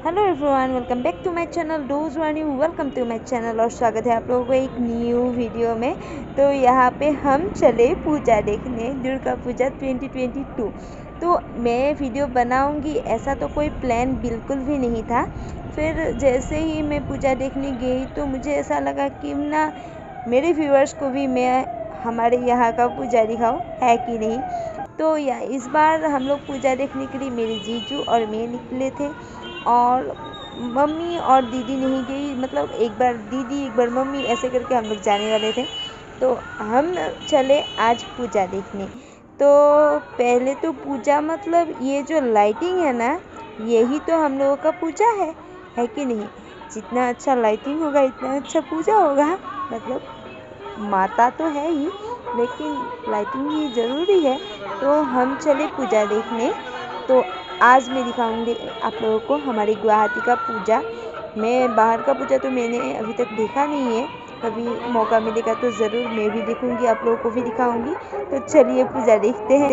Hello everyone, welcome back to my channel. Those one you welcome to my channel और स्वागत है आप लोगों को एक न्यू वीडियो में। तो यहाँ पे हम चले पूजा देखने, दुर्गा पूजा 2022। तो मैं वीडियो बनाऊंगी ऐसा तो कोई प्लान बिल्कुल भी नहीं था। फिर जैसे ही मैं पूजा देखने गई तो मुझे ऐसा लगा कि ना मेरे व्यूअर्स को भी मैं हमारे यहाँ का पूजा दिखाऊँ, है कि नहीं। तो या इस बार हम लोग पूजा देखने के लिए मेरे जीजू और मैं निकले थे और मम्मी और दीदी नहीं गई, मतलब एक बार दीदी एक बार मम्मी ऐसे करके हम लोग जाने वाले थे। तो हम चले आज पूजा देखने। तो पहले तो पूजा मतलब ये जो लाइटिंग है ना, यही तो हम लोगों का पूजा है कि नहीं। जितना अच्छा लाइटिंग होगा इतना अच्छा पूजा होगा। मतलब माता तो है ही, लेकिन लाइटिंग भी ज़रूरी है। तो हम चले पूजा देखने। तो आज मैं दिखाऊंगी आप लोगों को हमारी गुवाहाटी का पूजा। मैं बाहर का पूजा तो मैंने अभी तक देखा नहीं है, कभी मौका मिलेगा तो ज़रूर मैं भी देखूंगी, आप लोगों को भी दिखाऊंगी। तो चलिए पूजा देखते हैं।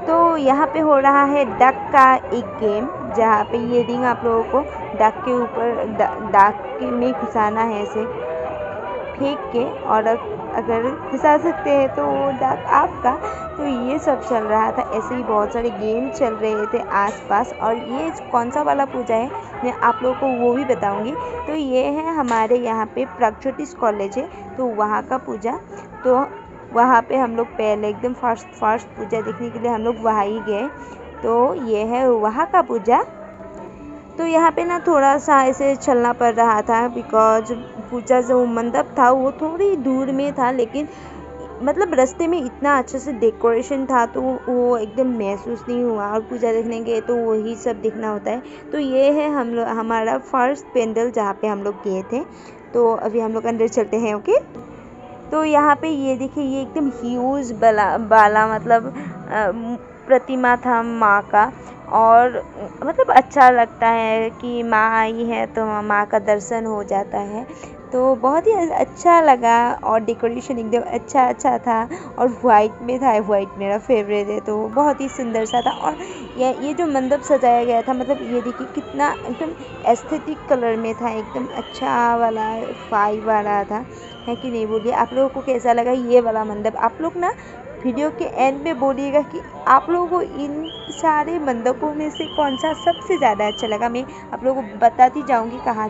तो यहाँ पे हो रहा है डक का एक गेम, जहाँ पे ये रिंग आप लोगों को डक के ऊपर डक में घुसाना है, ऐसे फेंक के, और अगर घुसा सकते हैं तो वो डक आपका। तो ये सब चल रहा था, ऐसे ही बहुत सारे गेम चल रहे थे आसपास। और ये कौन सा वाला पूजा है मैं आप लोगों को वो भी बताऊंगी। तो ये है हमारे यहाँ पे प्रागज्योतिष कॉलेज है, तो वहाँ का पूजा। तो वहाँ पे हम लोग पहले एकदम फर्स्ट पूजा देखने के लिए हम लोग वहाँ ही गए। तो ये है वहाँ का पूजा। तो यहाँ पे ना थोड़ा सा ऐसे चलना पड़ रहा था, बिकॉज पूजा जो मंडप था वो थोड़ी दूर में था, लेकिन मतलब रास्ते में इतना अच्छे से डेकोरेशन था तो वो एकदम महसूस नहीं हुआ। और पूजा देखने गए तो वही सब देखना होता है। तो ये है हम लोग हमारा फर्स्ट पेंडल जहाँ पे हम लोग गए थे। तो अभी हम लोग अंदर चलते हैं, ओके। तो यहाँ पे ये देखिए, ये एकदम ह्यूज बाला मतलब प्रतिमा था माँ का। और मतलब अच्छा लगता है कि माँ आई है तो माँ का दर्शन हो जाता है। तो बहुत ही अच्छा लगा और डेकोरेशन एकदम अच्छा था। और वाइट में था, वाइट मेरा फेवरेट है, तो बहुत ही सुंदर सा था। और ये जो मंडप सजाया गया था, मतलब ये देखिए कितना एकदम एस्थेटिक कलर में था, एकदम अच्छा वाला फाइव वाला था, है कि नहीं। बोलिए आप लोगों को कैसा लगा ये वाला मंडप। आप लोग ना वीडियो के एंड में बोलिएगा कि आप लोगों को इन सारे मंडपों में से कौन सा सबसे ज़्यादा अच्छा लगा। मैं आप लोगों को बताती जाऊंगी कहाँ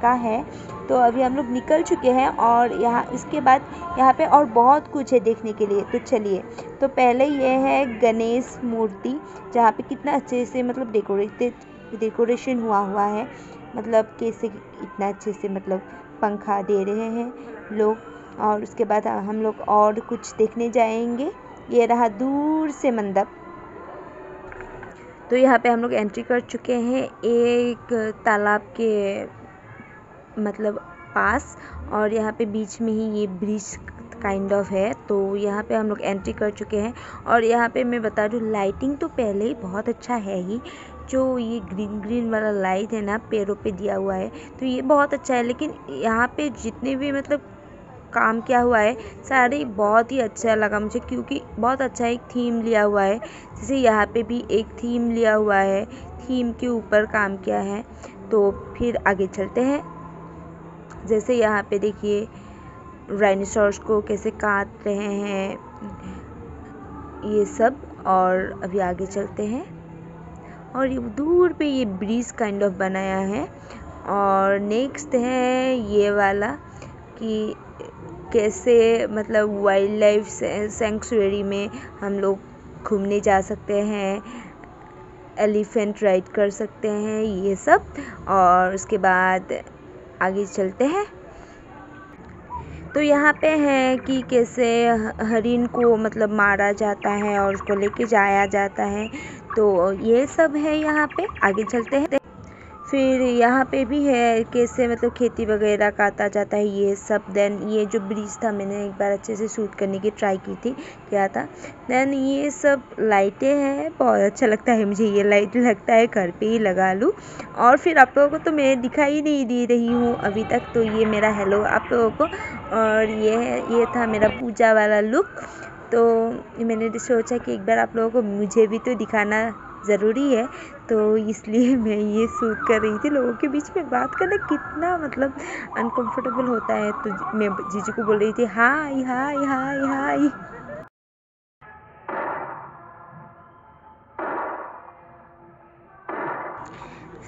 का है। तो अभी हम लोग निकल चुके हैं और यहाँ इसके बाद यहाँ पे और बहुत कुछ है देखने के लिए। तो चलिए, तो पहले ये है गणेश मूर्ति, जहाँ पे कितना अच्छे से मतलब डेकोरेशन हुआ है। मतलब कैसे इतना अच्छे से मतलब पंखा दे रहे हैं लोग। और उसके बाद हम लोग और कुछ देखने जाएंगे। ये रहा दूर से मंडप। तो यहाँ पे हम लोग एंट्री कर चुके हैं एक तालाब के मतलब पास, और यहाँ पे बीच में ही ये ब्रिज काइंड ऑफ है। तो यहाँ पे हम लोग एंट्री कर चुके हैं। और यहाँ पे मैं बता दूँ, लाइटिंग तो पहले ही बहुत अच्छा है ही। जो ये ग्रीन वाला लाइट है ना, पेड़ों पे दिया हुआ है, तो ये बहुत अच्छा है। लेकिन यहाँ पे जितने भी मतलब काम किया हुआ है सारे बहुत ही अच्छा लगा मुझे, क्योंकि बहुत अच्छा एक थीम लिया हुआ है। जैसे यहाँ पे भी एक थीम लिया हुआ है, थीम के ऊपर काम किया है। तो फिर आगे चलते हैं। जैसे यहाँ पे देखिए डायनासोर्स को कैसे काट रहे हैं ये सब। और अभी आगे चलते हैं। और ये दूर पे ये ब्रिज काइंड ऑफ बनाया है। और नेक्स्ट है ये वाला कि कैसे मतलब वाइल्ड लाइफ सेंचुरी में हम लोग घूमने जा सकते हैं, एलिफेंट राइड कर सकते हैं, ये सब। और उसके बाद आगे चलते हैं। तो यहाँ पे है कि कैसे हरिन को मतलब मारा जाता है और उसको लेके जाया जाता है। तो ये सब है यहाँ पे। आगे चलते हैं। फिर यहाँ पे भी है कैसे मतलब खेती वगैरह काटा जाता है, ये सब। देन ये जो ब्रिज था मैंने एक बार अच्छे से शूट करने की ट्राई की थी, क्या था। देन ये सब लाइटें हैं, बहुत अच्छा लगता है मुझे ये लाइट, लगता है घर पे ही लगा लूँ। और फिर आप लोगों को तो मैं दिखाई नहीं दे रही हूँ अभी तक, तो ये मेरा हेलो आप लोगों को। और ये था मेरा पूजा वाला लुक। तो मैंने सोचा कि एक बार आप लोगों को मुझे भी तो दिखाना ज़रूरी है। तो इसलिए मैं ये शूट कर रही थी। लोगों के बीच में बात करना कितना मतलब अनकंफर्टेबल होता है, तो मैं जीजू को बोल रही थी हाय हाय हाय हाय।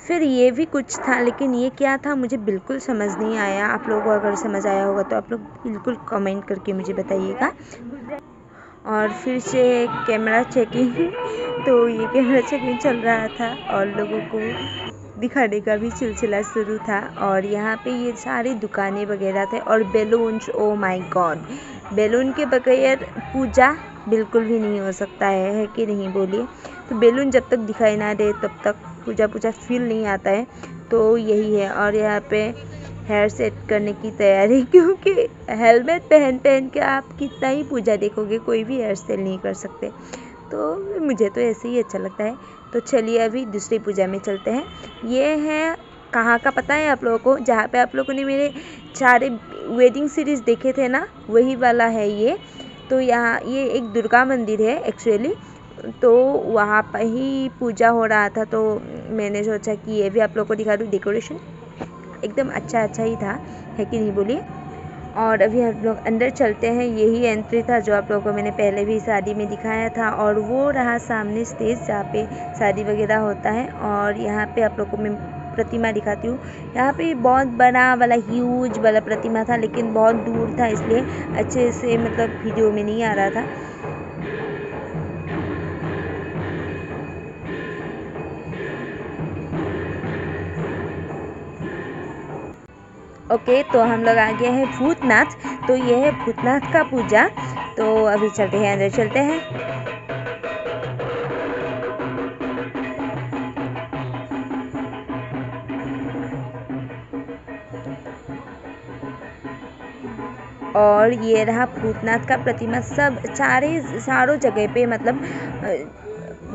फिर ये भी कुछ था, लेकिन ये क्या था मुझे बिल्कुल समझ नहीं आया। आप लोगों को अगर समझ आया होगा तो आप लोग बिल्कुल कमेंट करके मुझे बताइएगा। और फिर से कैमरा चेकिंग तो ये कैमरा चेकिंग चल रहा था और लोगों को दिखाने का भी सिलसिला शुरू था। और यहाँ पे ये सारी दुकानें वगैरह थे और balloons, oh my God, balloon के बगैर पूजा बिल्कुल भी नहीं हो सकता है कि नहीं बोलिए। तो बैलून जब तक दिखाई ना दे तब तक पूजा फील नहीं आता है। तो यही है। और यहाँ पे हेयर सेट करने की तैयारी, क्योंकि हेलमेट पहन के आप कितना ही पूजा देखोगे, कोई भी हेयर स्टाइल नहीं कर सकते। तो मुझे तो ऐसे ही अच्छा लगता है। तो चलिए अभी दूसरी पूजा में चलते हैं। ये है कहाँ का पता है आप लोगों को? जहाँ पे आप लोगों ने मेरे सारे वेडिंग सीरीज़ देखे थे ना, वही वाला है ये। तो यहाँ ये एक दुर्गा मंदिर है एक्चुअली। तो वहाँ पर ही पूजा हो रहा था, तो मैंने सोचा कि ये भी आप लोगों को दिखा दूँ। डेकोरेशन एकदम अच्छा ही था, है कि नहीं बोलिए। और अभी हम लोग अंदर चलते हैं। यही एंट्री था जो आप लोगों को मैंने पहले भी शादी में दिखाया था। और वो रहा सामने स्टेज जहाँ पे शादी वगैरह होता है। और यहाँ पे आप लोगों को मैं प्रतिमा दिखाती हूँ। यहाँ पे बहुत बड़ा वाला ह्यूज वाला प्रतिमा था, लेकिन बहुत दूर था, इसलिए अच्छे से मतलब वीडियो में नहीं आ रहा था। ओके, तो हम लोग आ गए हैं भूतनाथ। तो ये है भूतनाथ का पूजा। तो अभी चलते हैं, अंदर चलते हैं। और ये रहा भूतनाथ का प्रतिमा। सब चारों जगह पे मतलब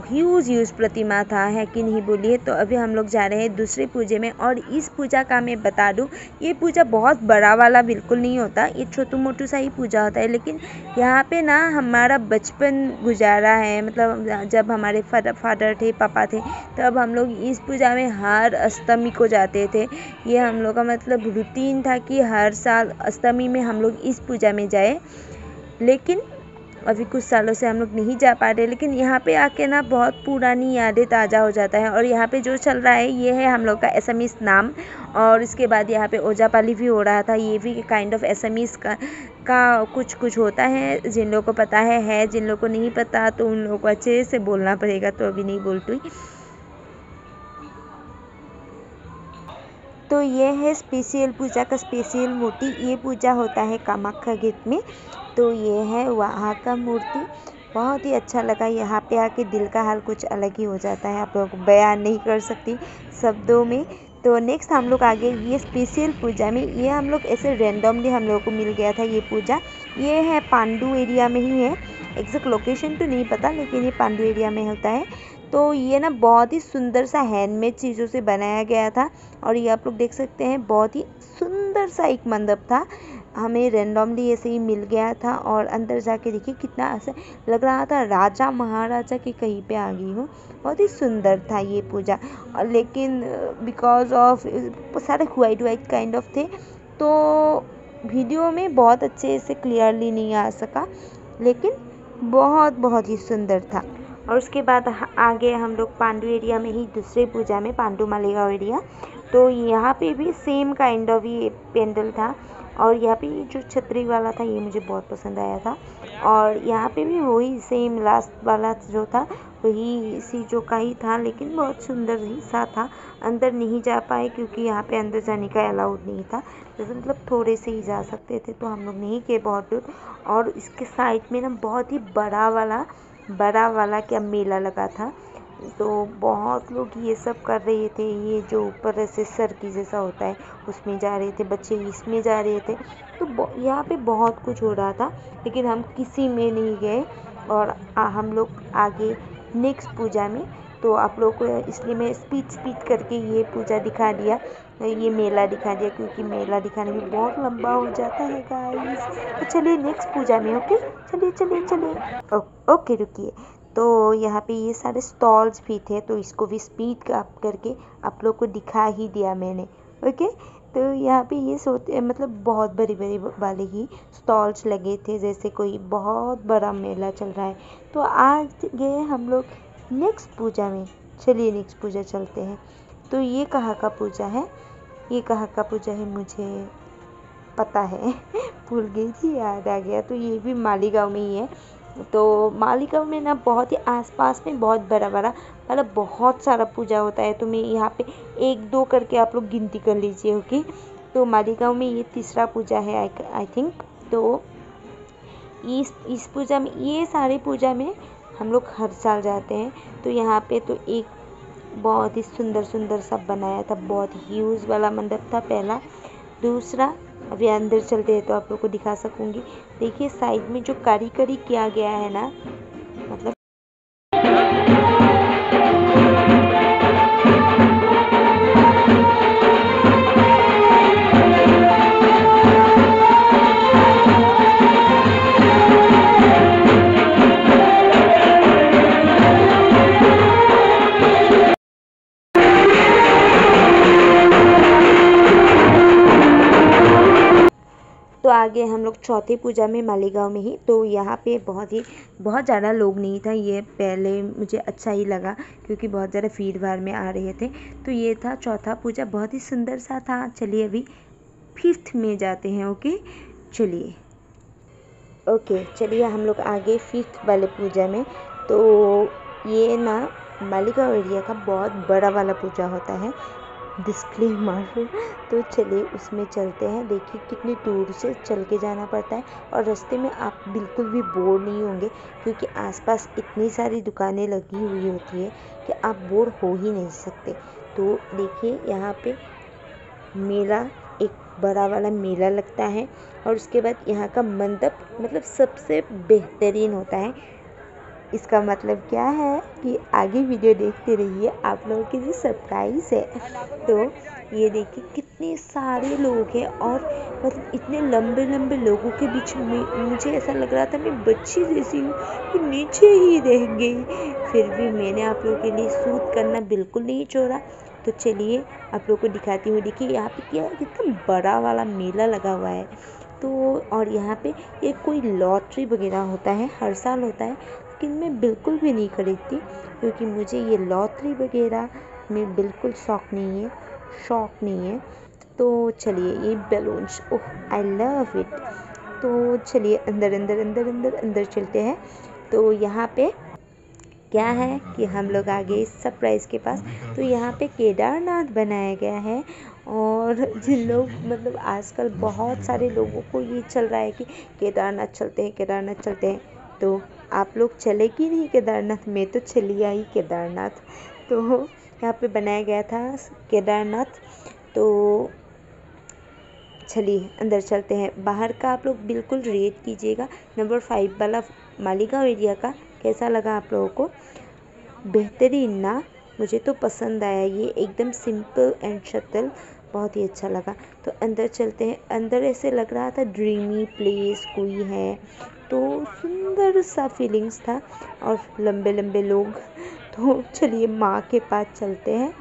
ह्यूज प्रतिमा था, है कि नहीं बोलिए। तो अभी हम लोग जा रहे हैं दूसरी पूजे में। और इस पूजा का मैं बता दूं, ये पूजा बहुत बड़ा वाला बिल्कुल नहीं होता, ये छोटू मोटू सा ही पूजा होता है। लेकिन यहाँ पे ना हमारा बचपन गुजारा है, मतलब जब हमारे फादर थे, पापा थे, तब हम लोग इस पूजा में हर अष्टमी को जाते थे। ये हम लोग का मतलब रूटीन था कि हर साल अष्टमी में हम लोग इस पूजा में जाए। लेकिन अभी कुछ सालों से हम लोग नहीं जा पा रहे। लेकिन यहाँ पे आके ना बहुत पुरानी यादें ताज़ा हो जाता है। और यहाँ पे जो चल रहा है ये है हम लोग का एसएमएस नाम। और इसके बाद यहाँ पे ओजापाली भी हो रहा था। ये भी काइंड ऑफ एसएमएस का कुछ होता है। जिन लोगों को पता है, जिन लोगों को नहीं पता तो उन लोगों को अच्छे से बोलना पड़ेगा, तो अभी नहीं बोलती। तो ये है स्पेशल पूजा का स्पेशल मूर्ति। ये पूजा होता है कामाख्या गेट में। तो ये है वहाँ का मूर्ति। बहुत ही अच्छा लगा यहाँ पे आके, दिल का हाल कुछ अलग ही हो जाता है, आप लोगों को बयान नहीं कर सकती शब्दों में। तो नेक्स्ट हम लोग आगे ये स्पेशल पूजा में, ये हम लोग ऐसे रैंडमली हम लोगों को मिल गया था ये पूजा। ये है पांडु एरिया में ही है, एग्जैक्ट लोकेशन तो नहीं पता, लेकिन ये पांडु एरिया में होता है। तो ये ना बहुत ही सुंदर सा हैंडमेड चीज़ों से बनाया गया था। और ये आप लोग देख सकते हैं, बहुत ही सुंदर सा एक मंडप था, हमें रैंडमली ऐसे ही मिल गया था। और अंदर जाके देखिए कितना ऐसा लग रहा था राजा महाराजा के कहीं पे आ गई हूँ। बहुत ही सुंदर था ये पूजा। और लेकिन बिकॉज ऑफ सारे वाइट काइंड ऑफ थे, तो वीडियो में बहुत अच्छे से क्लियरली नहीं आ सका, लेकिन बहुत ही सुंदर था। और उसके बाद आगे हम लोग पांडु एरिया में ही दूसरे पूजा में, पांडु मालेगांव एरिया। तो यहाँ पे भी सेम काइंड ऑफ ये पेंडल था। और यहाँ पे जो छतरी वाला था ये मुझे बहुत पसंद आया था। और यहाँ पे भी वही सेम लास्ट वाला जो था वही इसी जो का ही था, लेकिन बहुत सुंदर ही सा था। अंदर नहीं जा पाए क्योंकि यहाँ पे अंदर जाने का अलाउड नहीं था, जैसे मतलब थोड़े से ही जा सकते थे, तो हम लोग नहीं गए बहुत दूर। और इसके साइड में ना बहुत ही बड़ा वाला क्या मेला लगा था। तो बहुत लोग ये सब कर रहे थे, ये जो ऊपर ऐसे सर्की जैसा होता है उसमें जा रहे थे, बच्चे इसमें जा रहे थे। तो यहाँ पे बहुत कुछ हो रहा था, लेकिन हम किसी में नहीं गए। और हम लोग आगे नेक्स्ट पूजा में। तो आप लोगों को इसलिए मैं स्पीड करके ये पूजा दिखा दिया, ये मेला दिखा दिया, क्योंकि मेला दिखाने में बहुत लंबा हो जाता है गाइस। तो चलिए नेक्स्ट पूजा में। ओके, चलिए। ओके रुकिए। तो यहाँ पे ये सारे स्टॉल्स भी थे, तो इसको भी स्पीड अप करके आप लोग को दिखा ही दिया मैंने। ओके, तो यहाँ पे ये सोते मतलब बहुत बड़े बड़े वाले ही स्टॉल्स लगे थे, जैसे कोई बहुत बड़ा मेला चल रहा है। तो आज गए हम लोग नेक्स्ट पूजा में। चलिए नेक्स्ट पूजा चलते हैं। तो ये कहाँ का पूजा है, ये कहाँ का पूजा है मुझे पता है भूल गई थी, याद आ गया। तो ये भी मालीगांव में ही है। तो मालीगांव में ना बहुत ही आसपास में बहुत बड़ा बड़ा मतलब बहुत सारा पूजा होता है। तो मैं यहाँ पे 1-2 करके आप लोग गिनती कर लीजिए। ओके, तो मालीगांव में ये तीसरा पूजा है आई थिंक। तो इस पूजा में, ये सारी पूजा में हम लोग हर साल जाते हैं। तो यहाँ पे तो एक बहुत ही सुंदर सुंदर सा बनाया था, बहुत ह्यूज वाला मंडप था पहला। दूसरा, अभी अंदर चलते हैं तो आप लोग को दिखा सकूंगी। देखिए साइड में जो कारीगरी किया गया है ना, मतलब तो आगे हम लोग चौथी पूजा में मालीगांव में ही। तो यहाँ पे बहुत ज़्यादा लोग नहीं था, ये पहले मुझे अच्छा ही लगा क्योंकि बहुत ज़्यादा भीड़ भाड़ में आ रहे थे। तो ये था चौथा पूजा, बहुत ही सुंदर सा था। चलिए अभी 5th में जाते हैं। ओके चलिए हम लोग आगे 5th वाले पूजा में। तो ये ना मालीगांव एरिया का बहुत बड़ा वाला पूजा होता है, डिस्क्लेमर। तो चलिए उसमें चलते हैं। देखिए कितनी दूर से चल के जाना पड़ता है, और रास्ते में आप बिल्कुल भी बोर नहीं होंगे क्योंकि आसपास इतनी सारी दुकानें लगी हुई होती है कि आप बोर हो ही नहीं सकते। तो देखिए यहाँ पे मेला, एक बड़ा वाला मेला लगता है, और उसके बाद यहाँ का मंडप मतलब सबसे बेहतरीन होता है। इसका मतलब क्या है कि आगे वीडियो देखते रहिए, आप लोगों के लिए सरप्राइज़ है। तो ये देखिए कितने सारे लोग हैं, और मतलब इतने लंबे लंबे लोगों के बीच में मुझे ऐसा लग रहा था मैं बच्ची जैसी हूँ कि नीचे ही रह गई। फिर भी मैंने आप लोगों के लिए शूट करना बिल्कुल नहीं छोड़ा। तो चलिए आप लोगों को दिखाती हूँ। देखिए यहाँ पे क्या कितना बड़ा वाला मेला लगा हुआ है। तो और यहाँ पे ये कोई लॉटरी वगैरह होता है, हर साल होता है, लेकिन मैं बिल्कुल भी नहीं खरीदती क्योंकि मुझे ये लॉटरी वगैरह में बिल्कुल शौक नहीं है। तो चलिए ये balloons, oh I love it. तो चलिए अंदर अंदर अंदर अंदर अंदर चलते हैं। तो यहाँ पे क्या है कि हम लोग आ गए सरप्राइज़ के पास। तो यहाँ पे केदारनाथ बनाया गया है, और जिन लोग मतलब आजकल बहुत सारे लोगों को ये चल रहा है कि केदारनाथ चलते हैं। तो आप लोग चले कि नहीं केदारनाथ? मैं तो चली आई केदारनाथ। तो यहाँ पे बनाया गया था केदारनाथ। तो चलिए अंदर चलते हैं। बाहर का आप लोग बिल्कुल रेट कीजिएगा। नंबर 5 वाला मालीगांव एरिया का कैसा लगा आप लोगों को? बेहतरीन ना? मुझे तो पसंद आया, ये एकदम सिंपल एंड शटल, बहुत ही अच्छा लगा। तो अंदर चलते हैं। अंदर ऐसे लग रहा था ड्रीमी प्लेस कोई है, तो सुंदर सा फीलिंग्स था, और लंबे लंबे लोग। तो चलिए माँ के पास चलते हैं।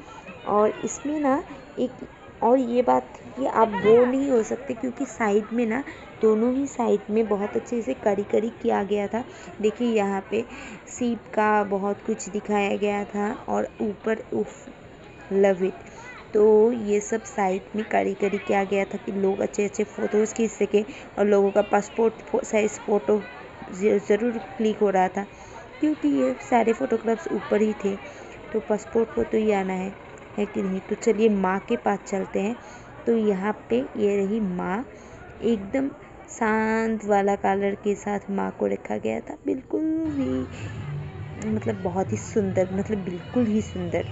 और इसमें ना एक और ये बात कि आप बोर नहीं हो सकते क्योंकि साइड में ना, दोनों ही साइड में बहुत अच्छे से कारीगरी किया गया था। देखिए यहाँ पे सीप का बहुत कुछ दिखाया गया था, और ऊपर उफ लव इट। तो ये सब साइड में कारीगरी किया गया था कि लोग अच्छे अच्छे फ़ोटोज़ खींच सके, और लोगों का पासपोर्ट साइज़ फ़ोटो ज़रूर क्लिक हो रहा था क्योंकि ये सारे फ़ोटोग्राफ्स ऊपर ही थे। तो पासपोर्ट फ़ोटो ही आना है कि नहीं? तो चलिए माँ के पास चलते हैं। तो यहाँ पे ये रही माँ, एकदम शांत वाला कलर के साथ माँ को रखा गया था, बिल्कुल ही मतलब बहुत ही सुंदर, मतलब बिल्कुल ही सुंदर।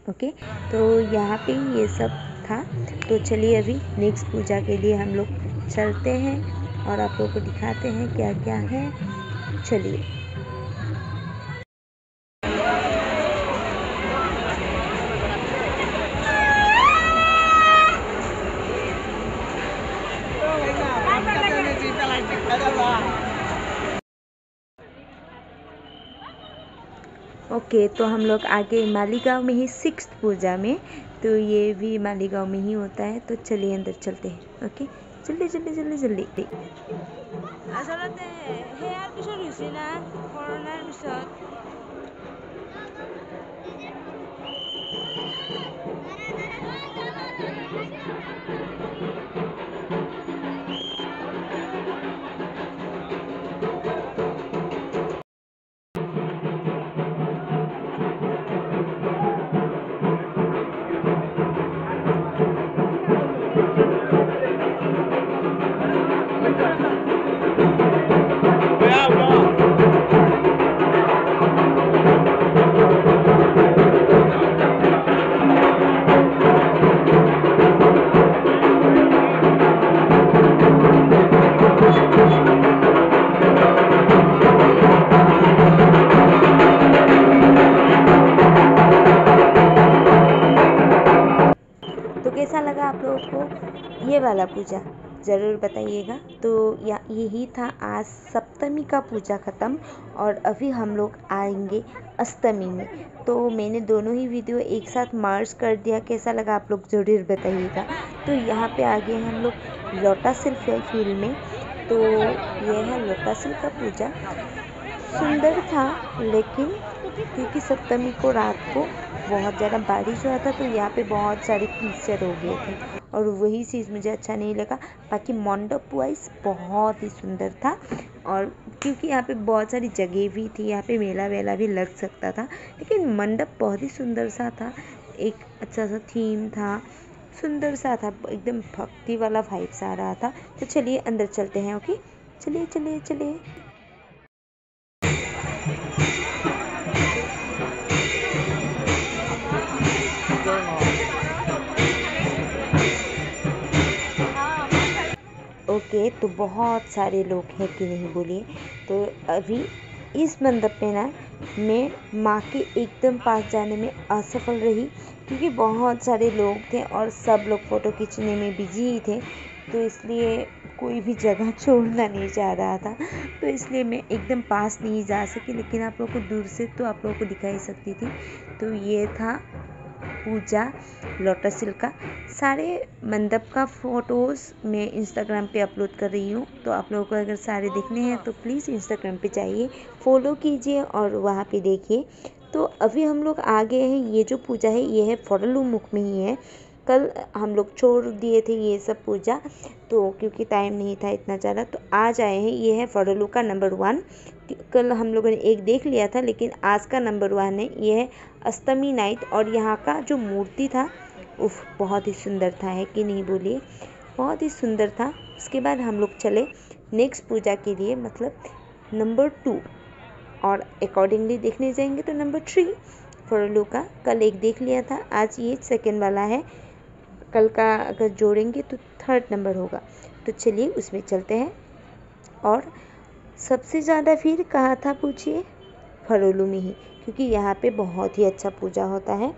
ओके, तो यहाँ पे ये सब था। तो चलिए अभी नेक्स्ट पूजा के लिए हम लोग चलते हैं, और आप लोगों को दिखाते हैं क्या क्या है। चलिए ओके, तो हम लोग आगे मालीगांव में ही 6th पूजा में, तो ये भी मालीगांव में ही होता है। तो चलिए अंदर चलते हैं। ओके, जल्दी जल्दी जल्दी जल्दी। आसलते हेयार पिছত হৈছে ना कोरोनार पिছত तो कैसा लगा आप लोगों को ये वाला पूजा, ज़रूर बताइएगा। तो यही था आज सप्तमी का पूजा ख़त्म, और अभी हम लोग आएंगे अष्टमी में। तो मैंने दोनों ही वीडियो एक साथ मर्ज कर दिया। कैसा लगा आप लोग ज़रूर बताइएगा। तो यहाँ पे आ गए हम लोग लोटासिल फील्ड में। तो यह है लोटासिल का पूजा। सुंदर था, लेकिन क्योंकि सप्तमी को रात को बहुत ज़्यादा बारिश हुआ था, तो यहाँ पे बहुत सारे कीचड़ हो गए थे, और वही चीज़ मुझे अच्छा नहीं लगा। बाकी मंडप वाइज बहुत ही सुंदर था, और क्योंकि यहाँ पे बहुत सारी जगह भी थी, यहाँ पे मेला वेला भी लग सकता था, लेकिन मंडप बहुत ही सुंदर सा था। एक अच्छा सा थीम था, सुंदर सा था, एकदम भक्ति वाला वाइब्स आ रहा था। तो चलिए अंदर चलते हैं। ओके, चलिए चलिए चलिए। ओके, तो बहुत सारे लोग हैं कि नहीं बोलिए। तो अभी इस मंडप में ना मैं माँ के एकदम पास जाने में असफल रही, क्योंकि बहुत सारे लोग थे और सब लोग फ़ोटो खींचने में बिजी ही थे। तो इसलिए कोई भी जगह छोड़ना नहीं चाह रहा था, तो इसलिए मैं एकदम पास नहीं जा सकी, लेकिन आप लोगों को दूर से तो आप लोगों को दिखाई सकती थी। तो ये था पूजा लोटासिल का। सारे मंडप का फ़ोटोज़ मैं इंस्टाग्राम पे अपलोड कर रही हूँ, तो आप लोगों को अगर सारे देखने हैं तो प्लीज़ इंस्टाग्राम पे जाइए, फॉलो कीजिए और वहाँ पे देखिए। तो अभी हम लोग आ गए हैं। ये जो पूजा है ये है फड़लुमुख में ही है। कल हम लोग छोड़ दिए थे ये सब पूजा, तो क्योंकि टाइम नहीं था इतना ज़्यादा, तो आज आए हैं। ये है फड़लू का नंबर 1। कल हम लोगों ने एक देख लिया था, लेकिन आज का नंबर 1 है। ये है अष्टमी नाइट, और यहाँ का जो मूर्ति था उफ बहुत ही सुंदर था, है कि नहीं बोलिए, बहुत ही सुंदर था। उसके बाद हम लोग चले नेक्स्ट पूजा के लिए, मतलब नंबर 2, और अकॉर्डिंगली देखने जाएंगे तो नंबर 3 फड़लू का। कल एक देख लिया था, आज ये सेकेंड वाला है। कल का अगर जोड़ेंगे तो 3rd नंबर होगा। तो चलिए उसमें चलते हैं। और सबसे ज़्यादा भीड़ कहाँ था पूछिए? फड़लू में ही, क्योंकि यहाँ पे बहुत ही अच्छा पूजा होता है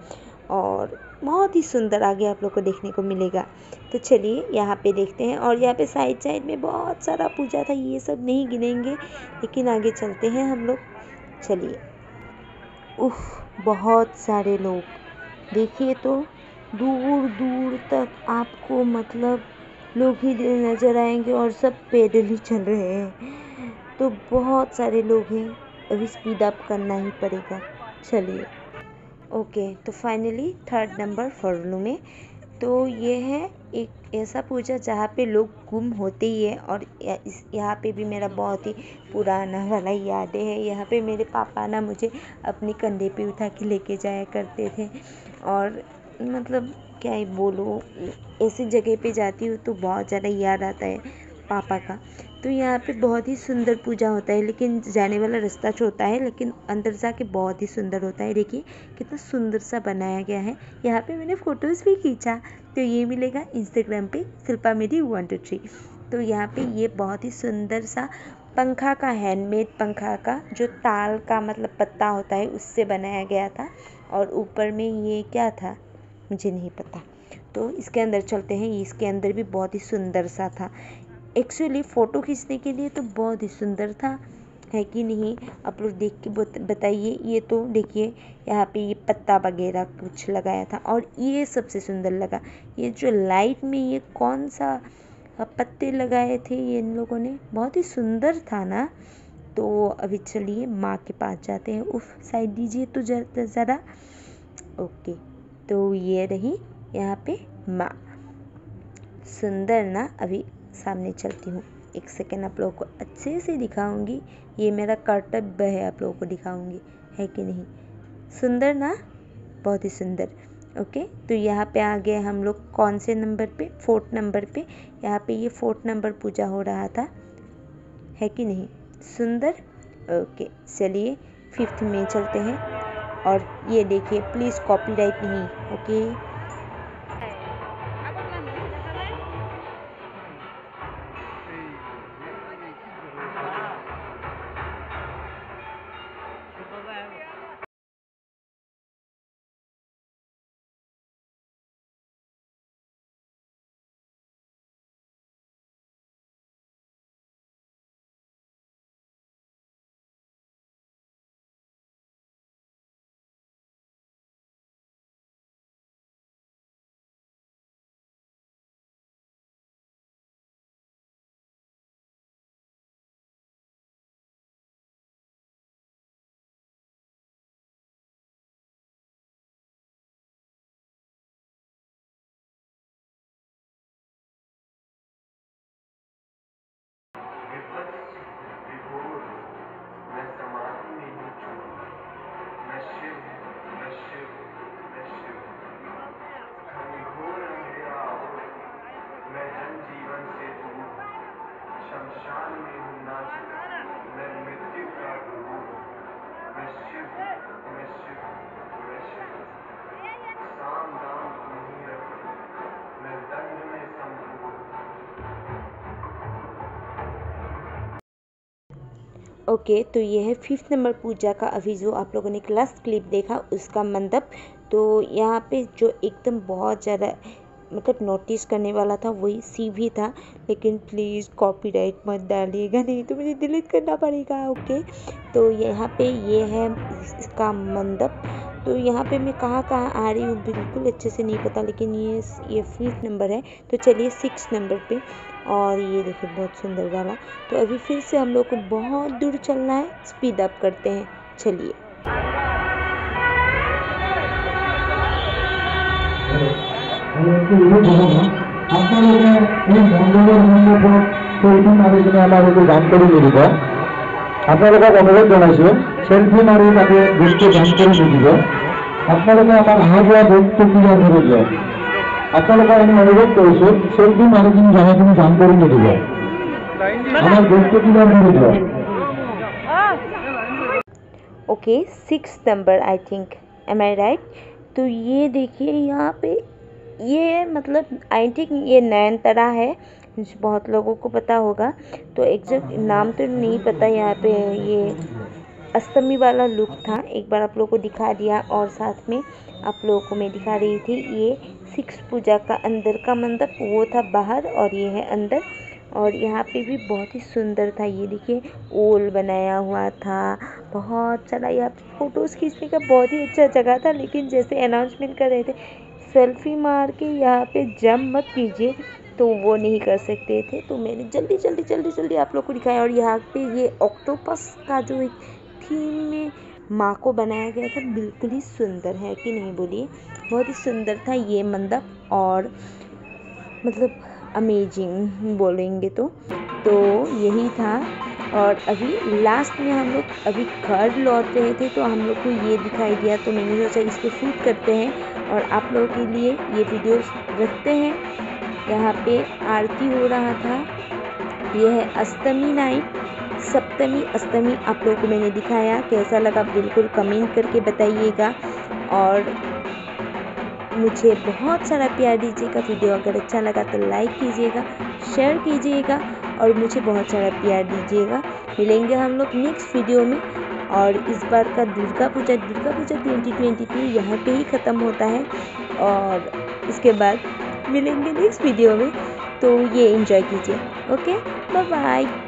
और बहुत ही सुंदर आगे आप लोग को देखने को मिलेगा। तो चलिए यहाँ पे देखते हैं। और यहाँ पे साइड में बहुत सारा पूजा था, ये सब नहीं गिनेंगे, लेकिन आगे चलते हैं हम लोग। चलिए। बहुत सारे लोग देखिए, तो दूर दूर तक आपको मतलब लोग ही नज़र आएंगे, और सब पैदल ही चल रहे हैं। तो बहुत सारे लोग हैं, अभी स्पीड अप करना ही पड़ेगा। चलिए। ओके, तो फाइनली 3rd नंबर फड़लू में। तो ये है एक ऐसा पूजा जहाँ पे लोग गुम होते ही है, और यहाँ पे भी मेरा बहुत ही पुराना वाला यादें है। यहाँ पे मेरे पापा ना मुझे अपने कंधे पे उठा के लेके जाया करते थे, और मतलब क्या ही बोलूँ, ऐसी जगह पे जाती हूँ तो बहुत ज़्यादा याद आता है पापा का। तो यहाँ पे बहुत ही सुंदर पूजा होता है, लेकिन जाने वाला रास्ता छोटा है, लेकिन अंदर जाके बहुत ही सुंदर होता है। देखिए कितना सुंदर सा बनाया गया है। यहाँ पे मैंने फ़ोटोज़ भी खींचा, तो ये मिलेगा इंस्टाग्राम पे शिल्पा मेरी 1 2 3। तो यहाँ पे ये बहुत ही सुंदर सा पंखा का, हैंडमेड पंखा का, जो ताल का मतलब पत्ता होता है उससे बनाया गया था। और ऊपर में ये क्या था मुझे नहीं पता। तो इसके अंदर चलते हैं। इसके अंदर भी बहुत ही सुंदर सा था। एक्चुअली फ़ोटो खींचने के लिए तो बहुत ही सुंदर था, है कि नहीं, आप लोग देख के बताइए। ये तो देखिए यहाँ पे ये पत्ता वगैरह कुछ लगाया था, और ये सबसे सुंदर लगा, ये जो लाइट में ये कौन सा पत्ते लगाए थे ये इन लोगों ने, बहुत ही सुंदर था ना। तो अभी चलिए माँ के पास जाते हैं। उफ, साइड दीजिए तो ज़रा। ओके, तो ये रही यहाँ पे माँ, सुंदर ना। अभी सामने चलती हूँ, एक सेकेंड आप लोगों को अच्छे से दिखाऊंगी, ये मेरा कर्तव्य है, आप लोगों को दिखाऊंगी, है कि नहीं, सुंदर ना, बहुत ही सुंदर। ओके, तो यहाँ पे आ गए हम लोग कौन से नंबर पे, 4th नंबर पे। यहाँ पे ये 4th नंबर पूजा हो रहा था, है कि नहीं, सुंदर। ओके, चलिए 5th में चलते हैं। और ये देखिए, प्लीज़ कॉपीराइट नहीं। ओके, शमशान में हूँ नाचित, मैं मृत्यु का घूर, मैं शिव, मैं शिव, मैं शिव, साम दाम नहीं रखता, मैं दंड में संपूर्ण। ओके, तो ये है 5th नंबर पूजा का। अभी जो आप लोगों ने क्लास क्लिप देखा उसका मंडप। तो यहाँ पे जो एकदम बहुत ज़्यादा मतलब नोटिस करने वाला था वही शिव ही था, लेकिन प्लीज़ कॉपीराइट मत डालिएगा, नहीं तो मुझे डिलीट करना पड़ेगा। ओके, तो यहाँ पे ये है इसका मंडप। तो यहाँ पे मैं कहाँ कहाँ आ रही हूँ बिल्कुल अच्छे से नहीं पता, लेकिन ये 5th नंबर है। तो चलिए 6th नंबर पे, और ये देखिए बहुत सुंदर वाला। तो अभी फिर से हम लोग को बहुत दूर चलना है, स्पीड अप करते हैं, चलिए। আপোনালোকক অনুৰোধ জনাইছোঁ, চেলফি মাৰি তাতে গেটটো বন্ধ কৰি নিদিব। আপোনালোকে আমাৰ অহা যোৱা গেটটো ক্লিয়াৰ কৰি দিয়ক। আপোনালোকক আমি অনুৰোধ কৰিছোঁ, চেলফি মাৰি কিনি জেগাখিনি জাম কৰি নিদিব, আমাৰ গেটটো ক্লিয়াৰ কৰি দিয়ক। Okay, 6th number I think, am I right. तो ये देखिए यहाँ पे ये मतलब आई थिंक ये नयनतारा है, बहुत लोगों को पता होगा। तो एग्जैक्ट नाम तो नहीं पता। यहाँ पे ये अष्टमी वाला लुक था, एक बार आप लोगों को दिखा दिया, और साथ में आप लोगों को मैं दिखा रही थी ये 6 पूजा का अंदर का मंडप, वो था बाहर और ये है अंदर। और यहाँ पे भी बहुत ही सुंदर था, ये देखिए ओल बनाया हुआ था, बहुत सारा यहाँ पे फ़ोटोज़ खींचने का बहुत ही अच्छा जगह था। लेकिन जैसे अनाउंसमेंट कर रहे थे सेल्फी मार के यहाँ पे जंप मत कीजिए, तो वो नहीं कर सकते थे। तो मैंने जल्दी जल्दी जल्दी जल्दी आप लोग को दिखाया। और यहाँ पे ये ऑक्टोपस का जो एक थीम में माँ को बनाया गया था, बिल्कुल ही सुंदर है कि नहीं, बोलिए, बहुत ही सुंदर था ये मंडप, और मतलब अमेजिंग बोलेंगे तो यही था। और अभी लास्ट में हम लोग अभी घर लौट रहे थे, तो हम लोग को ये दिखाई दिया, तो मैंने सोचा इसको शूट करते हैं और आप लोगों के लिए ये वीडियो रखते हैं। यहाँ पे आरती हो रहा था, ये है अष्टमी नाइट, सप्तमी अष्टमी आप लोगों को मैंने दिखाया। कैसा लगा बिल्कुल कमेंट करके बताइएगा, और मुझे बहुत सारा प्यार दीजिएगा। वीडियो अगर अच्छा लगा तो लाइक कीजिएगा, शेयर कीजिएगा, और मुझे बहुत सारा प्यार दीजिएगा। मिलेंगे हम लोग नेक्स्ट वीडियो में। और इस बार का दुर्गा पूजा 2022 यहाँ पे ही ख़त्म होता है, और इसके बाद मिलेंगे नेक्स्ट वीडियो में। तो ये एंजॉय कीजिए। Okay, bye bye.